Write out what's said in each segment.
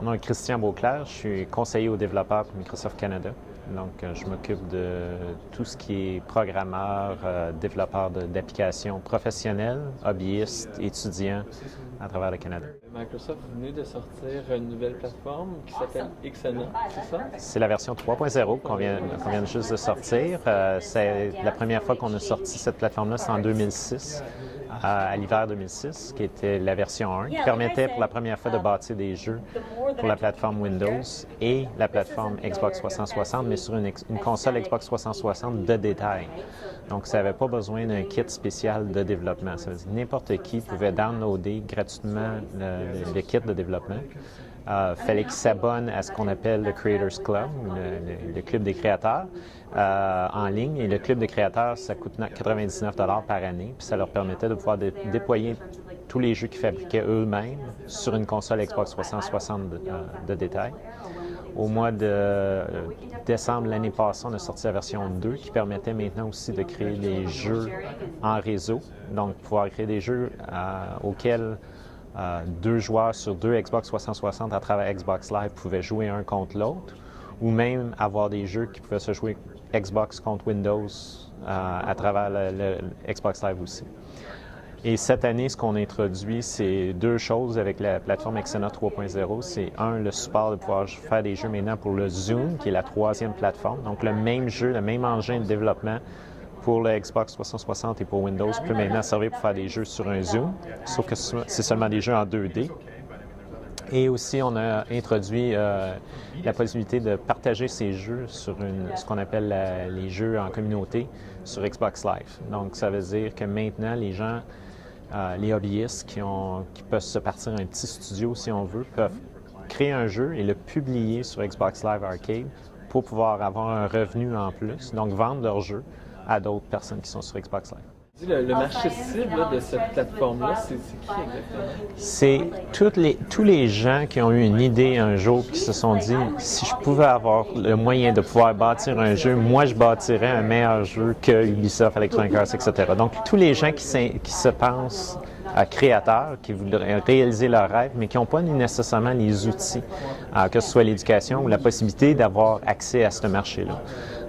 Mon nom est Christian Beauclerc, je suis conseiller aux développeurs pour Microsoft Canada. Donc, je m'occupe de tout ce qui est programmeur, développeur d'applications professionnelles, hobbyistes, étudiants à travers le Canada. Microsoft venait de sortir une nouvelle plateforme qui s'appelle Xena, c'est ça? C'est la version 3.0 qu'on vient juste de sortir. C'est la première fois qu'on a sorti cette plateforme-là, c'est en 2006. À l'hiver 2006, qui était la version 1, qui permettait pour la première fois de bâtir des jeux pour la plateforme Windows et la plateforme Xbox 360, mais sur une console Xbox 360 de détail. Donc, ça n'avait pas besoin d'un kit spécial de développement. Ça veut dire que n'importe qui pouvait downloader gratuitement le kit de développement. Fallait qu'il s'abonne à ce qu'on appelle le Creators Club, le club des créateurs en ligne. Et le club des créateurs, ça coûte 99 $ par année. Puis ça leur permettait de pouvoir déployer tous les jeux qu'ils fabriquaient eux-mêmes sur une console Xbox 360 de détail. Au mois de décembre l'année passée, on a sorti la version 2 qui permettait maintenant aussi de créer des jeux en réseau. Donc, pouvoir créer des jeux auxquels deux joueurs sur deux Xbox 360 à travers Xbox Live pouvaient jouer un contre l'autre, ou même avoir des jeux qui pouvaient se jouer Xbox contre Windows à travers le Xbox Live aussi. Et cette année, ce qu'on introduit, c'est deux choses avec la plateforme Xena 3.0. C'est le support de pouvoir faire des jeux maintenant pour le Zoom, qui est la troisième plateforme. Donc, le même jeu, le même engin de développement pour le Xbox 360 et pour Windows peut maintenant servir pour faire des jeux sur un Zoom, sauf que c'est seulement des jeux en 2D. Et aussi, on a introduit la possibilité de partager ces jeux sur ce qu'on appelle les jeux en communauté sur Xbox Live. Donc, ça veut dire que maintenant, les gens, les hobbyistes qui peuvent se partir un petit studio, si on veut, peuvent créer un jeu et le publier sur Xbox Live Arcade pour pouvoir avoir un revenu en plus, donc vendre leur jeu à d'autres personnes qui sont sur Xbox Live. Le marché cible de cette plateforme-là, c'est qui exactement? C'est tous les gens qui ont eu une idée un jour qui se sont dit « Si je pouvais avoir le moyen de pouvoir bâtir un jeu, moi je bâtirais un meilleur jeu que Ubisoft, Electronic Arts, etc. » Donc, tous les gens qui se pensent créateurs, qui voudraient réaliser leurs rêves, mais qui n'ont pas nécessairement les outils, que ce soit l'éducation ou la possibilité d'avoir accès à ce marché-là.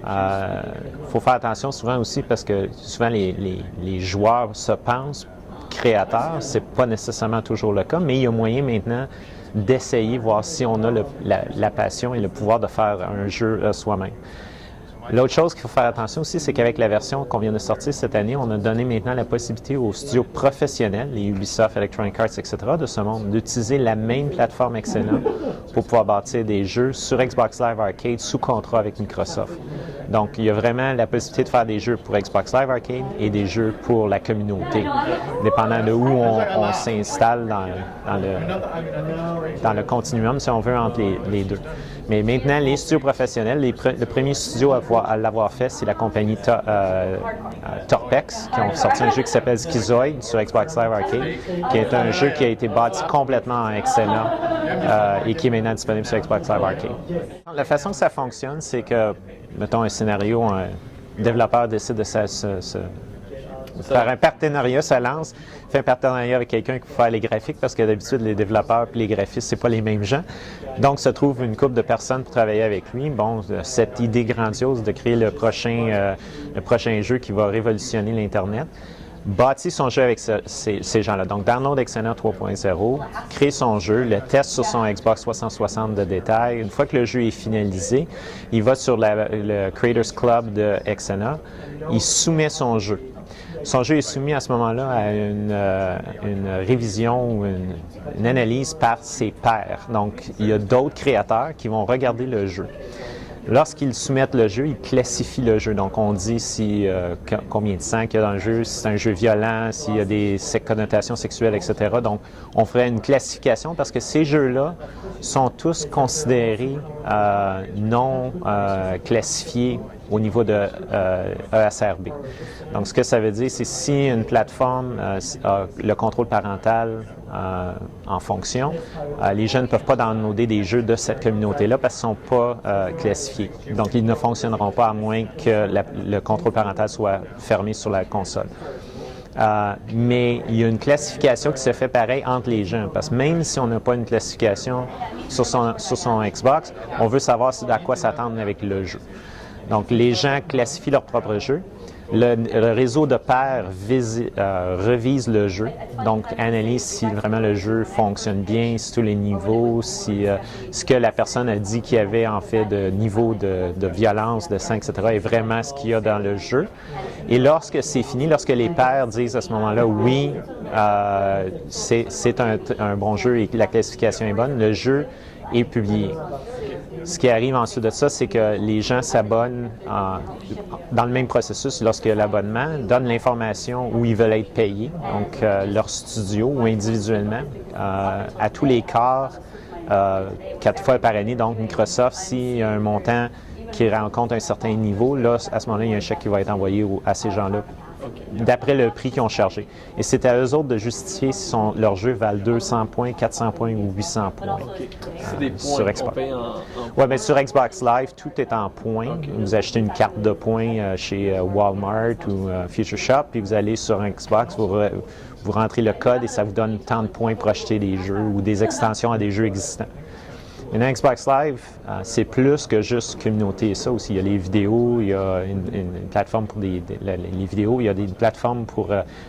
Il faut faire attention souvent aussi parce que souvent les joueurs se pensent créateurs, c'est pas nécessairement toujours le cas, mais il y a moyen maintenant d'essayer, voir si on a la passion et le pouvoir de faire un jeu soi-même. L'autre chose qu'il faut faire attention aussi, c'est qu'avec la version qu'on vient de sortir cette année, on a donné maintenant la possibilité aux studios professionnels, les Ubisoft, Electronic Arts, etc., de ce monde, d'utiliser la même plateforme Xena pour pouvoir bâtir des jeux sur Xbox Live Arcade sous contrat avec Microsoft. Donc, il y a vraiment la possibilité de faire des jeux pour Xbox Live Arcade et des jeux pour la communauté, dépendant de où on s'installe dans le continuum, si on veut, entre les deux. Mais maintenant, les studios professionnels, le premier studio à l'avoir fait, c'est la compagnie Torpex, qui ont sorti un jeu qui s'appelle Schizoid sur Xbox Live Arcade, qui est un jeu qui a été bâti complètement en Xena et qui est maintenant disponible sur Xbox Live Arcade. La façon que ça fonctionne, c'est que, mettons un scénario, un développeur décide de faire un partenariat, ça lance, fait un partenariat avec quelqu'un qui peut faire les graphiques parce que d'habitude, les développeurs et les graphistes, c'est pas les mêmes gens. Donc, se trouve une couple de personnes pour travailler avec lui. Bon, cette idée grandiose de créer le prochain jeu qui va révolutionner l'Internet, bâtit son jeu avec ces gens-là. Donc, download Xena 3.0, crée son jeu, le teste sur son Xbox 360 de détail. Une fois que le jeu est finalisé, il va sur le Creators Club de Xena, il soumet son jeu. Son jeu est soumis à ce moment-là à une révision ou une analyse par ses pairs. Donc, il y a d'autres créateurs qui vont regarder le jeu. Lorsqu'ils soumettent le jeu, ils classifient le jeu. Donc, on dit combien de sang qu'il y a dans le jeu, si c'est un jeu violent, s'il y a des connotations sexuelles, etc. Donc, on ferait une classification parce que ces jeux-là sont tous considérés non classifiés au niveau de ESRB. Donc, ce que ça veut dire, c'est si une plateforme a le contrôle parental en fonction, les jeunes ne peuvent pas downloader des jeux de cette communauté-là parce qu'ils ne sont pas classifiés. Donc, ils ne fonctionneront pas à moins que le contrôle parental soit fermé sur la console. Mais il y a une classification qui se fait pareil entre les gens, parce que même si on n'a pas une classification sur son Xbox, on veut savoir à quoi s'attendre avec le jeu. Donc, les gens classifient leur propre jeu. Le réseau de pairs revise le jeu, donc analyse si vraiment le jeu fonctionne bien, si tous les niveaux, si ce que la personne a dit qu'il y avait en fait de niveau de violence, de sang, etc. est vraiment ce qu'il y a dans le jeu. Et lorsque c'est fini, lorsque les pairs disent à ce moment-là, oui, c'est un bon jeu et que la classification est bonne, le jeu est publié. Ce qui arrive ensuite de ça, c'est que les gens s'abonnent dans le même processus lorsque l'abonnement donne l'information où ils veulent être payés, donc leur studio ou individuellement, à tous les quarts, 4 fois par année. Donc Microsoft, s'il y a un montant qui rencontre un certain niveau, là, à ce moment-là, il y a un chèque qui va être envoyé à ces gens-là d'après le prix qu'ils ont chargé. Et c'est à eux autres de justifier si leurs jeux valent 200 points, 400 points ou 800 points C'est des points sur Xbox. Oui, bien sur Xbox Live, tout est en points. Vous achetez une carte de points chez Walmart ou Future Shop, puis vous allez sur un Xbox, vous rentrez le code et ça vous donne tant de points pour acheter des jeux ou des extensions à des jeux existants. Maintenant, Xbox Live, c'est plus que juste communauté. Ça aussi, il y a les vidéos, il y a une plateforme pour les vidéos, il y a des plateformes pour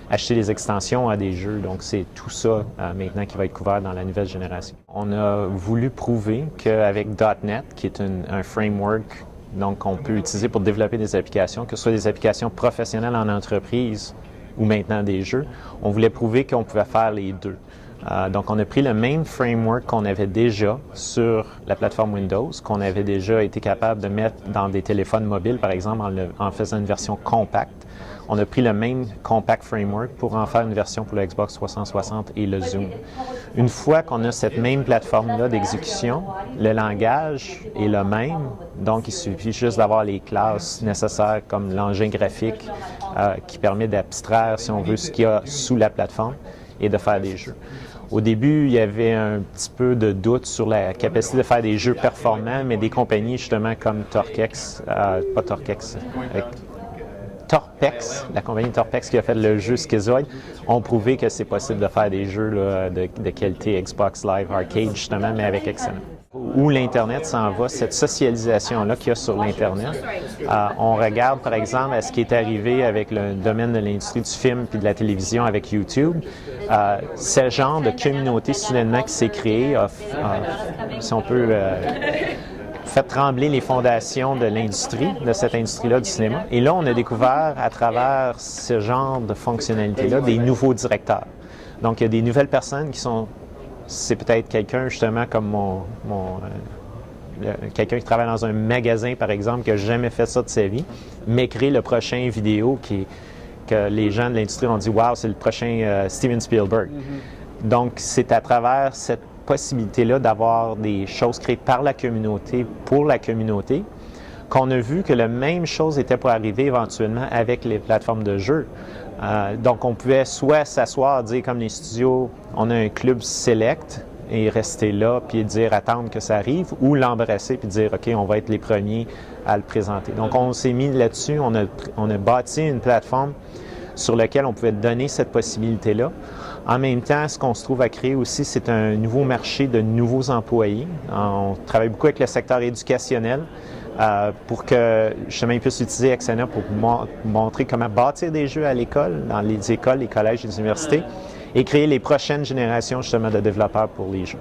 acheter des extensions à des jeux. Donc, c'est tout ça maintenant qui va être couvert dans la nouvelle génération. On a voulu prouver qu'avec .NET, qui est un framework donc qu'on peut utiliser pour développer des applications, que ce soit des applications professionnelles en entreprise ou maintenant des jeux, on voulait prouver qu'on pouvait faire les deux. Donc, on a pris le même framework qu'on avait déjà sur la plateforme Windows, qu'on avait déjà été capable de mettre dans des téléphones mobiles, par exemple, en faisant une version compacte. On a pris le même compact framework pour en faire une version pour le Xbox 360 et le Zoom. Une fois qu'on a cette même plateforme-là d'exécution, le langage est le même, donc il suffit juste d'avoir les classes nécessaires comme l'engin graphique qui permet d'abstraire, si on veut, ce qu'il y a sous la plateforme et de faire des jeux. Au début, il y avait un petit peu de doute sur la capacité de faire des jeux performants, mais des compagnies justement comme Torpex, la compagnie Torpex qui a fait le jeu Schizoid, ont prouvé que c'est possible de faire des jeux là, de qualité Xbox Live Arcade justement, mais avec Xena. Où l'Internet s'en va, cette socialisation-là qu'il y a sur l'Internet. On regarde, par exemple, à ce qui est arrivé avec le domaine de l'industrie du film puis de la télévision avec YouTube. Ce genre de communauté soudainement qui s'est créée si on peut, fait trembler les fondations de l'industrie, de cette industrie-là du cinéma. Et là, on a découvert, à travers ce genre de fonctionnalité-là, des nouveaux directeurs. Donc, il y a des nouvelles personnes qui sont... C'est peut-être quelqu'un, justement, comme quelqu'un qui travaille dans un magasin, par exemple, qui n'a jamais fait ça de sa vie, mais crée le prochain vidéo que les gens de l'industrie ont dit « Wow, c'est le prochain Steven Spielberg ». Donc, c'est à travers cette possibilité-là d'avoir des choses créées par la communauté, pour la communauté, qu'on a vu que la même chose était pour arriver éventuellement avec les plateformes de jeux. Donc, on pouvait soit s'asseoir, dire comme les studios, on a un club select et rester là, puis dire attendre que ça arrive, ou l'embrasser puis dire OK, on va être les premiers à le présenter. Donc, on s'est mis là-dessus, on a bâti une plateforme sur laquelle on pouvait donner cette possibilité-là. En même temps, ce qu'on se trouve à créer aussi, c'est un nouveau marché de nouveaux employés. On travaille beaucoup avec le secteur éducationnel pour que justement ils puissent utiliser Xena pour montrer comment bâtir des jeux à l'école, dans les écoles, les collèges et les universités, et créer les prochaines générations justement de développeurs pour les jeux.